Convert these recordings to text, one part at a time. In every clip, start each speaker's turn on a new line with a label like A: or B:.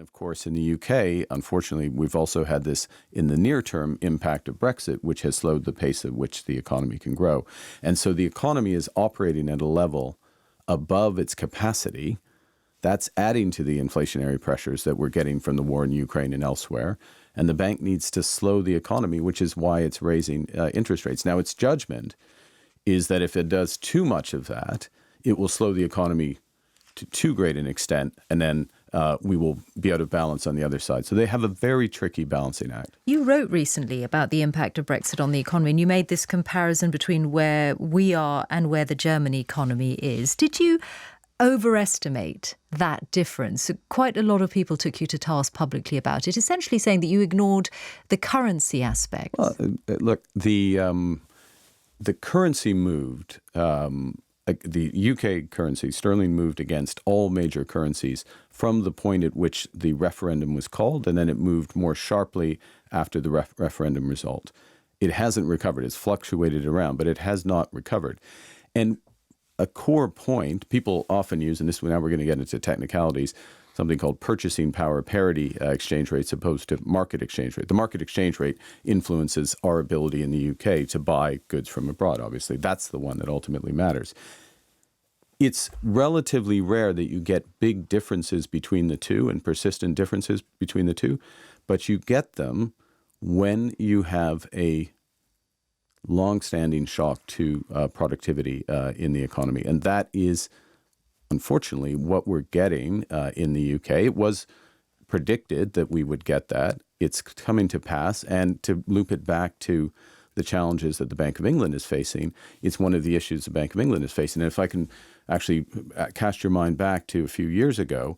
A: of course, in the UK, unfortunately, we've also had this in the near term impact of Brexit, which has slowed the pace at which the economy can grow. And so the economy is operating at a level above its capacity. That's adding to the inflationary pressures that we're getting from the war in Ukraine and elsewhere. And the bank needs to slow the economy, which is why it's raising interest rates. Now, its judgment is that if it does too much of that, it will slow the economy to too great an extent, and then we will be out of balance on the other side. So they have a very tricky balancing act.
B: You wrote recently about the impact of Brexit on the economy, and you made this comparison between where we are and where the German economy is. Did you overestimate that difference? Quite a lot of people took you to task publicly about it, essentially saying that you ignored the currency aspect.
A: Well, look, the currency moved. The UK currency, sterling, moved against all major currencies from the point at which the referendum was called, and then it moved more sharply after the referendum result. It hasn't recovered. It's fluctuated around, but it has not recovered. And a core point people often use, and now we're going to get into technicalities, something called purchasing power parity exchange rates opposed to market exchange rate. The market exchange rate influences our ability in the UK to buy goods from abroad, obviously. That's the one that ultimately matters. It's relatively rare that you get big differences between the two and persistent differences between the two, but you get them when you have a long-standing shock to productivity in the economy. And that is, unfortunately, what we're getting in the UK. It was predicted that we would get that. It's coming to pass. And to loop it back to the challenges that the Bank of England is facing, it's one of the issues the Bank of England is facing. And if I can actually cast your mind back to a few years ago,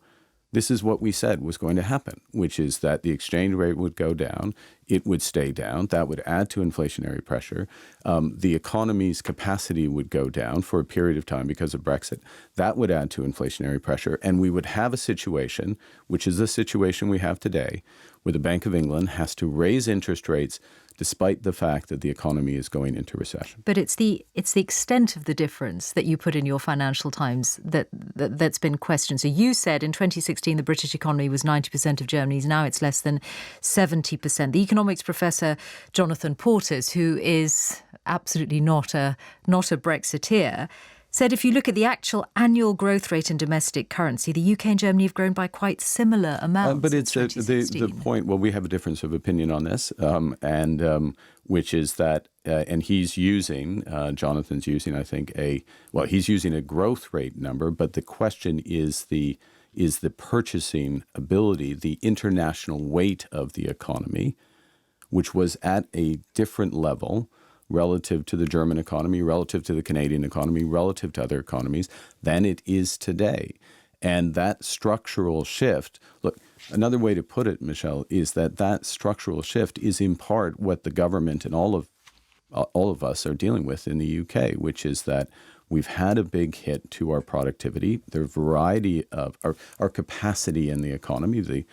A: this is what we said was going to happen, which is that the exchange rate would go down. It would stay down. That would add to inflationary pressure. The economy's capacity would go down for a period of time because of Brexit. That would add to inflationary pressure. And we would have a situation, which is the situation we have today, where the Bank of England has to raise interest rates despite the fact that the economy is going into recession.
B: But it's the extent of the difference that you put in your Financial Times that's been questioned. So you said in 2016 the British economy was 90% of Germany's. Now it's less than 70%. The economics professor Jonathan Portes, who is absolutely not a Brexiteer, said if you look at the actual annual growth rate in domestic currency, the UK and Germany have grown by quite similar amounts.
A: But it's the point. Well, we have a difference of opinion on this, which is that, and he's using, Jonathan's using, I think, he's using a growth rate number. But the question is the purchasing ability, the international weight of the economy, which was at a different level relative to the German economy, relative to the Canadian economy, relative to other economies than it is today. And that structural shift, look, another way to put it, Michelle, is that structural shift is in part what the government and all of us are dealing with in the UK, which is that we've had a big hit to our productivity, the variety of our capacity in the economy, the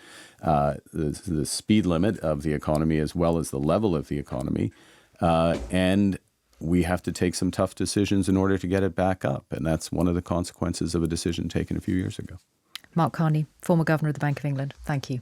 A: speed limit of the economy as well as the level of the economy. And we have to take some tough decisions in order to get it back up. And that's one of the consequences of a decision taken a few years ago.
B: Mark Carney, former Governor of the Bank of England. Thank you.